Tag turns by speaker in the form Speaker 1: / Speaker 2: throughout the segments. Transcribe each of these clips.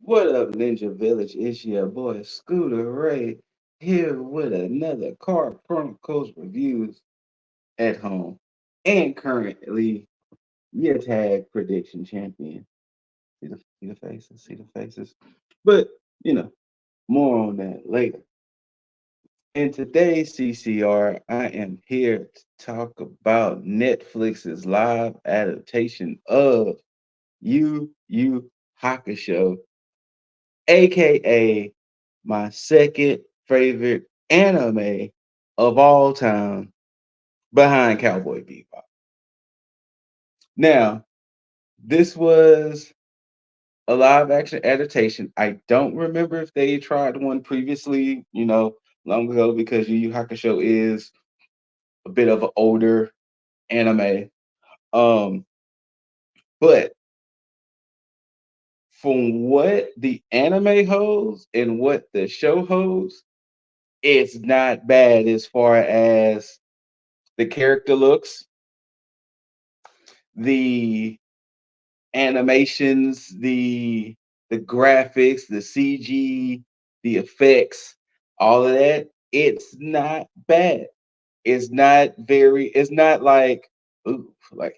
Speaker 1: What up, Ninja Village? It's your boy ScooterRay here with another Car Chronicles Reviews at home. And currently, your tag prediction champion. See the faces, see the faces. But, you know, more on that later. In today's CCR, I am here to talk about Netflix's live adaptation of Yu Yu Hakusho, aka my second favorite anime of all time behind Cowboy Bebop. Now, this was a live action adaptation. I don't remember if they tried one previously, long ago, because Yu Yu Hakusho is a bit of an older anime. Um, but from what the anime holds and what the show holds, it's not bad as far as the character looks, the animations, the graphics, the CG, the effects, all of that. It's not bad. It's not like, ooh, like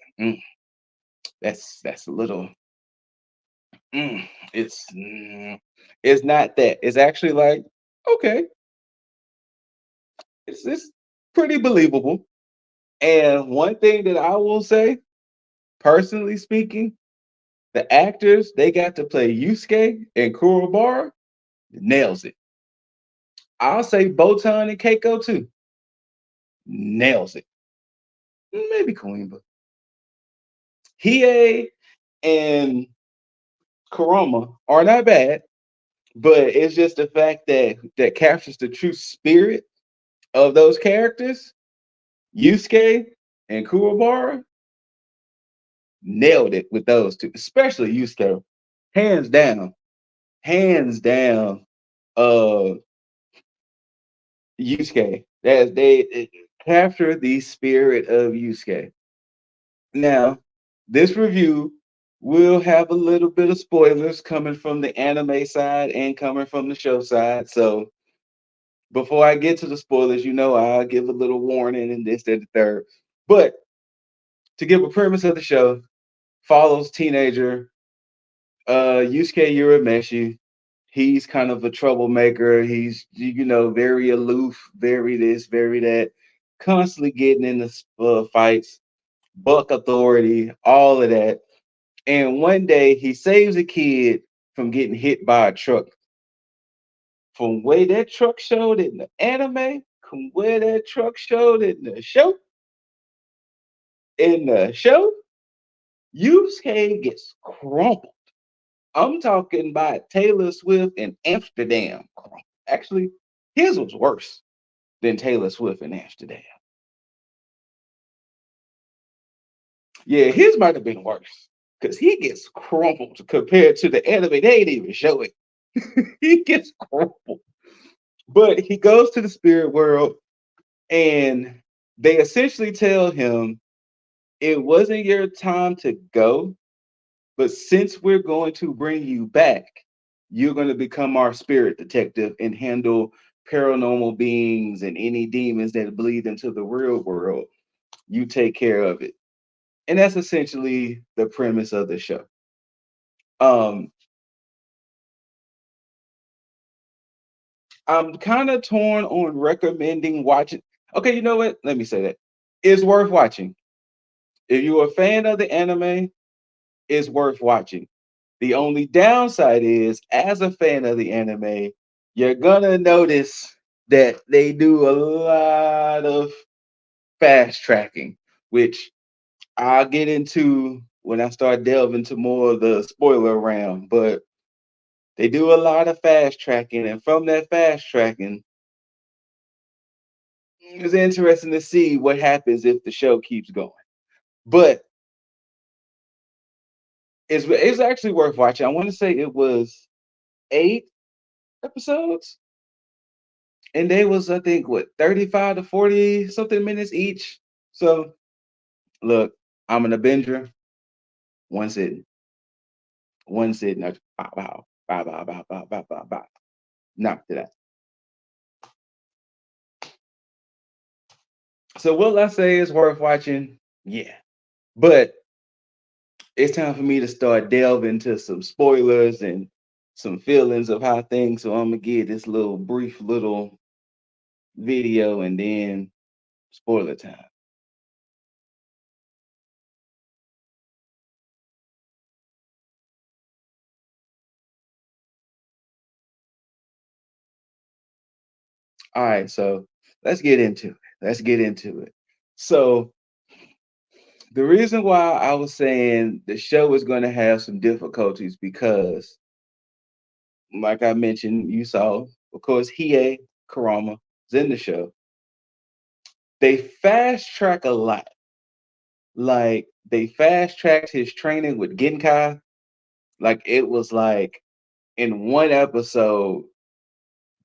Speaker 1: that's a little mm, it's it's not that. It's actually like, okay, it's pretty believable. And one thing that I will say, personally speaking, the actors they got to play Yusuke and Kurobara nails it. I'll say Botan and Keiko too. Nails it. Maybe Koimba. Hiei and Kurama are not bad, but it's just the fact that captures the true spirit of those characters. Yusuke and Kurobara nailed it with those two, especially Yusuke. Hands down. Hands down. Uh Yusuke. That they capture the spirit of Yusuke. Now, this review will have a little bit of spoilers coming from the anime side and coming from the show side. So before I get to the spoilers, I'll give a little warning and this, that, the third. But to give a premise of the show, follows teenager Yusuke Urameshi. He's kind of a troublemaker. He's very aloof, very this, very that, constantly getting into fights, buck authority, all of that. And one day he saves a kid from getting hit by a truck. From where that truck showed in the anime, from where that truck showed in the show, Yusuke gets crumpled. I'm talking about Taylor Swift in Amsterdam. Actually, his was worse than Taylor Swift in Amsterdam. Yeah, his might have been worse because he gets crumpled compared to the anime. They ain't even show it. He gets crumpled. But he goes to the spirit world and they essentially tell him it wasn't your time to go, but since we're going to bring you back, you're going to become our spirit detective and handle paranormal beings and any demons that bleed into the real world. You take care of it. And that's essentially the premise of the show. Um, I'm kind of torn on recommending watching. Okay, you know what? Let me say that. It's worth watching. If you're a fan of the anime, it's worth watching. The only downside is, as a fan of the anime, you're gonna notice that they do a lot of fast tracking, which I'll get into when I start delving into more of the spoiler round. But they do a lot of fast tracking, and from that fast tracking, it's interesting to see what happens if the show keeps going. But it's actually worth watching. I want to say it was 8 episodes, and they was, I think, what, 35 to 40 something minutes each. So look, I'm an Avenger, one sitting, one sitting. Wow. Bye, bye, bye, bye, bye, bye, bye. Knocked it out. So will I say it's worth watching? Yeah. But it's time for me to start delving into some spoilers and some feelings of how things. So I'm gonna give this little brief little video and then spoiler time. All right, so let's get into it. Let's get into it. So the reason why I was saying the show is going to have some difficulties because, like I mentioned, you saw, of course, Hiei Karama is in the show. They fast track a lot. Like they fast tracked his training with Genkai. Like it was like in one episode,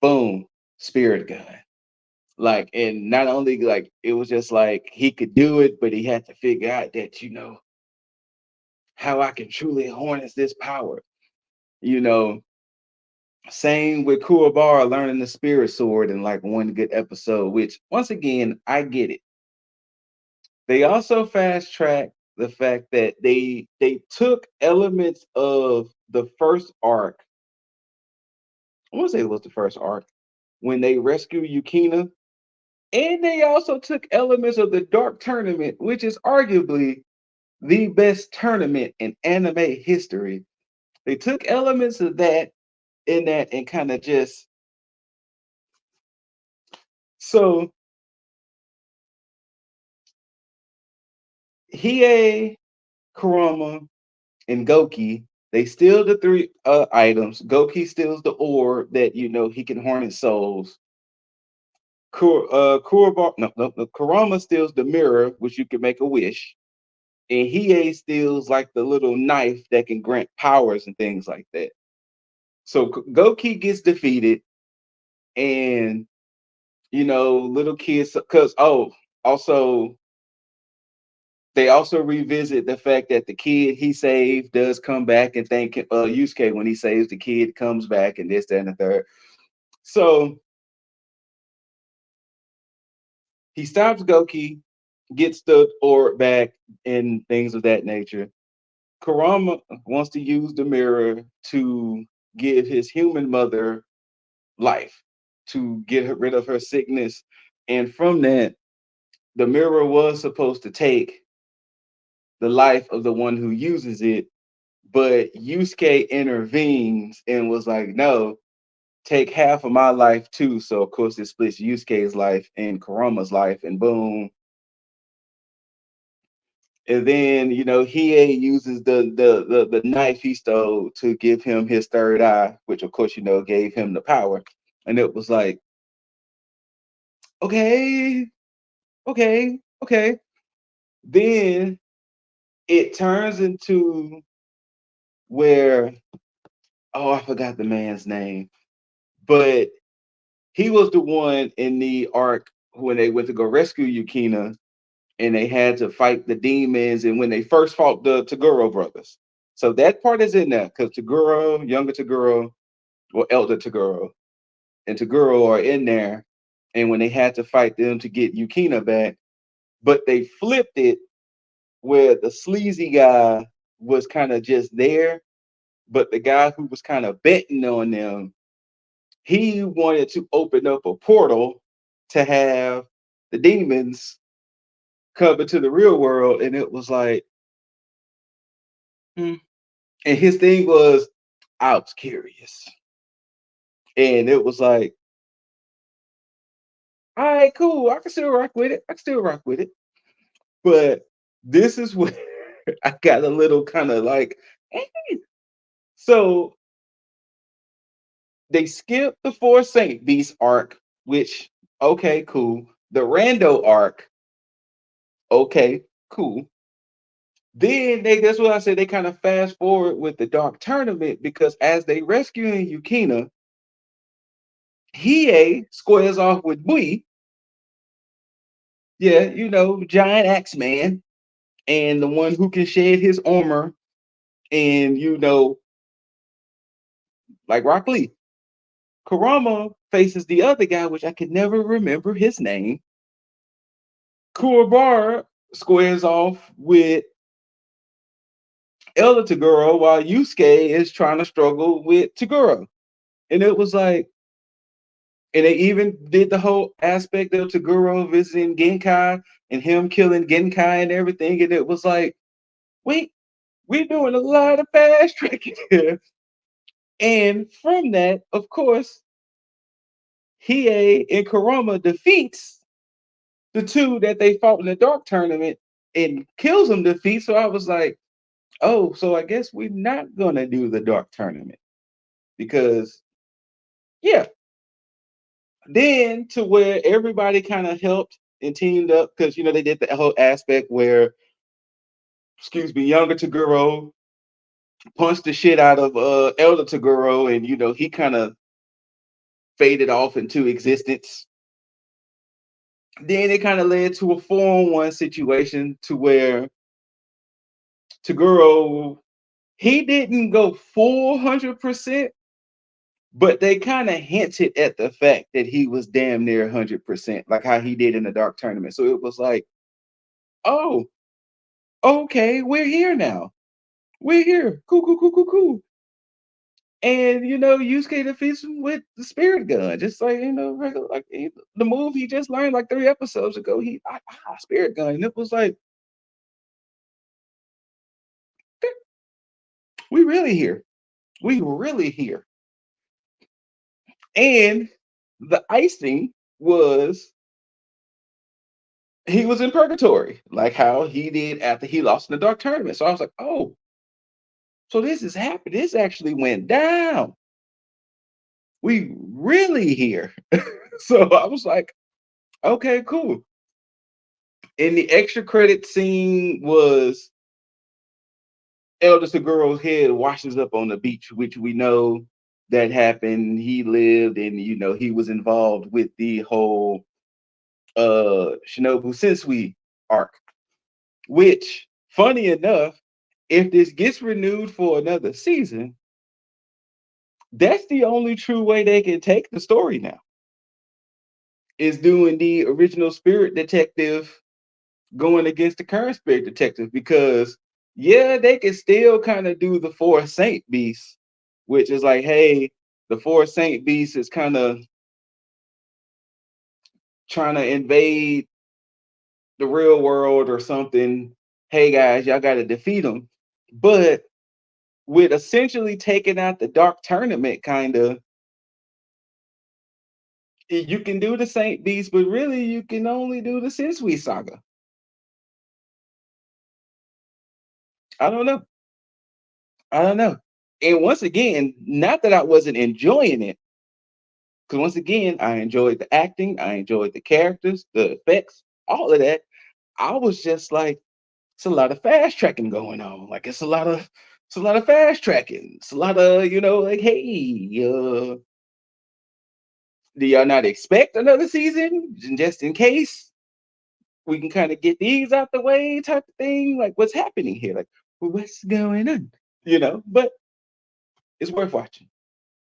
Speaker 1: boom, spirit gun. Like, and not only like it was just like he could do it, but he had to figure out that, how I can truly harness this power. You know, same with Kuwabara learning the spirit sword in like one good episode, which once again, I get it. They also fast track the fact that they took elements of the first arc. I want to say it was the first arc when they rescue Yukina. And they also took elements of the Dark Tournament, which is arguably the best tournament in anime history. They took elements of that in that and kind of just so Hiei, Kurama, and Goki, they steal the three items. Goki steals the orb that he can harness souls. No, Kurama steals the mirror, which you can make a wish. And Hiei steals like the little knife that can grant powers and things like that. So Goki gets defeated, and little kids. Because also they also revisit the fact that the kid he saved does come back and thank Yusuke when he saves the kid comes back and this, that, and the third. So he stops Goki, gets the orb back, and things of that nature. Kurama wants to use the mirror to give his human mother life, to get rid of her sickness. And from that, the mirror was supposed to take the life of the one who uses it, but Yusuke intervenes and was like, no, take half of my life too. So of course it splits Yusuke's life and Kurama's life, and boom. And then Hiei uses the knife he stole to give him his third eye, which of course gave him the power. And it was like, okay, okay, okay. Then it turns into where, I forgot the man's name, but he was the one in the arc when they went to go rescue Yukina and they had to fight the demons, and when they first fought the Taguro brothers. So that part is in there because Taguro, younger Taguro, or elder Taguro, and Taguro are in there. And when they had to fight them to get Yukina back, but they flipped it where the sleazy guy was kind of just there, but the guy who was kind of betting on them, he wanted to open up a portal to have the demons come into the real world. And it was like, hmm. And his thing was, I was curious. And it was like, all right, cool. I can still rock with it. I can still rock with it. But this is where I got a little kind of like, eh. So they skipped the Four Saint Beast arc, which, okay, cool. The Rando arc, okay, cool. Then that's what I said. They kind of fast forward with the Dark Tournament because as they rescuing Yukina, Hiei squares off with Bui. Yeah, giant axe man, and the one who can shed his armor, and like Rock Lee. Kurama faces the other guy, which I could never remember his name. Kuwabara squares off with Elder Taguro while Yusuke is trying to struggle with Taguro. And it was like, and they even did the whole aspect of Taguro visiting Genkai and him killing Genkai and everything. And it was like, wait, we're doing a lot of fast tracking here. And from that, of course, Hiei and Kurama defeats the two that they fought in the dark tournament and kills them defeat. So I was like, oh, so I guess we're not gonna do the dark tournament because yeah. Then to where everybody kind of helped and teamed up because they did the whole aspect where, excuse me, younger Taguro punched the shit out of elder Taguro, and he kind of faded off into existence. Then it kind of led to a 4-on-1 situation to where Taguro he didn't go full 100%, but they kind of hinted at the fact that he was damn near 100%, like how he did in the dark tournament. So it was like, oh, okay, we're here now. We're here. Cool, cool, cool, cool, cool. And Yusuke defeats him with the spirit gun, just like regular, like the move he just learned like 3 episodes ago. Spirit gun, and it was like, we really here. We really here. And the icing was he was in purgatory, like how he did after he lost in the dark tournament. So I was like, oh, so this is happening. This actually went down. We really here. So I was like, okay, cool. And the extra credit scene was Elder Seguro's head washes up on the beach, which we know that happened. He lived, and he was involved with the whole Shinobu Sensui arc. Which, funny enough, if this gets renewed for another season, that's the only true way they can take the story now. Is doing the original Spirit Detective going against the current Spirit Detective, because yeah, they can still kind of do the Four Saint Beast, which is like, hey, the Four Saint Beast is kind of trying to invade the real world or something. Hey guys, y'all got to defeat them. But with essentially taking out the dark tournament, kind of, you can do the Saint Beast, but really you can only do the Sensui saga. I don't know. I don't know. And once again, not that I wasn't enjoying it, because once again, I enjoyed the acting, I enjoyed the characters, the effects, all of that. I was just like, it's a lot of fast tracking going on. Like it's a lot of fast tracking. It's a lot of, like, hey, do y'all not expect another season? Just in case we can kind of get these out the way, type of thing. Like, what's happening here? Like, well, what's going on? But it's worth watching.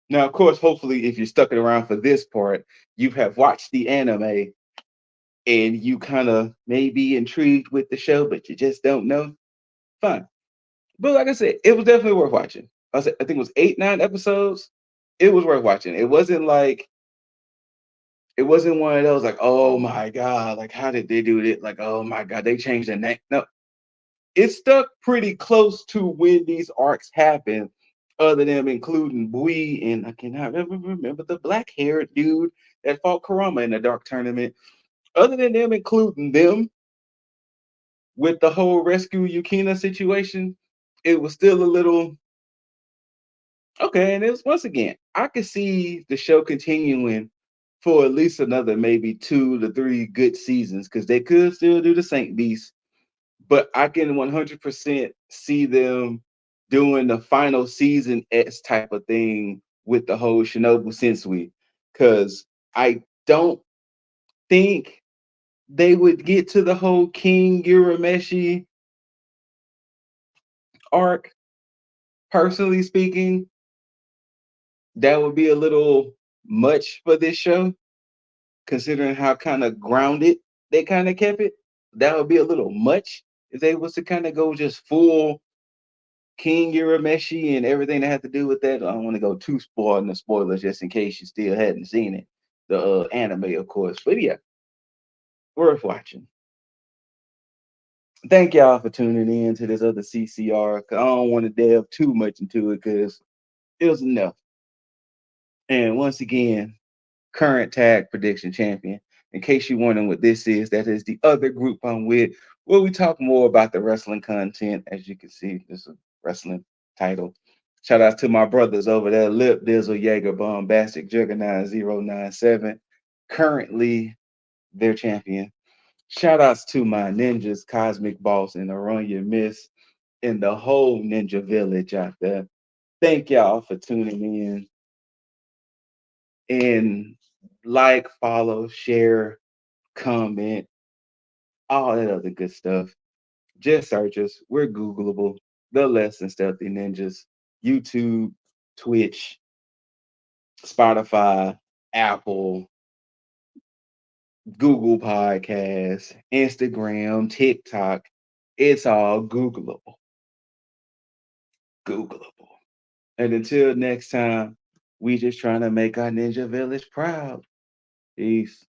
Speaker 1: Now, of course, hopefully, if you're stuck around for this part, you have watched the anime and you kind of may be intrigued with the show, but you just don't know. Fine. But like I said, it was definitely worth watching. I think it was 8, 9 episodes. It was worth watching. It wasn't one of those like, oh my God, like how did they do it? Like, oh my God, they changed the name. No, it stuck pretty close to when these arcs happened, other than including Bui and I cannot remember the black haired dude that fought Kurama in the dark tournament. Other than them including them with the whole rescue Yukina situation, it was still a little okay. And it was, once again, I could see the show continuing for at least another maybe 2 to 3 good seasons because they could still do the Saint Beast, but I can 100% see them doing the final season X type of thing with the whole Shinobu Sensui, because I don't think they would get to the whole King Urameshi arc, personally speaking, That would be a little much for this show, considering how kind of grounded they kind of kept it. That would be a little much if they was to kind of go just full King Urameshi and everything that had to do with that. I don't want to go too spoiled in the spoilers just in case you still hadn't seen it. The anime, of course. But yeah, worth watching. Thank y'all for tuning in to this other CCR. 'Cause I don't want to delve too much into it because it was enough. And once again, current tag prediction champion. In case you're wondering what this is, that is the other group I'm with, where we talk more about the wrestling content. As you can see, this is a wrestling title. Shout out to my brothers over there, Lip Dizzle, Jaeger, Bombastic, Juggernaut 097. Currently their champion. Shout outs to my ninjas, Cosmic Boss and Arunya Miss, and the whole ninja village out there. Thank y'all for tuning in and like, follow, share, comment, all that other good stuff. Just search us. We're Googleable. The Less Than Stealthy Ninjas. YouTube, Twitch, Spotify, Apple, Google Podcasts, Instagram, TikTok. It's all Googleable. Googleable. And until next time, we just trying to make our ninja village proud. Peace.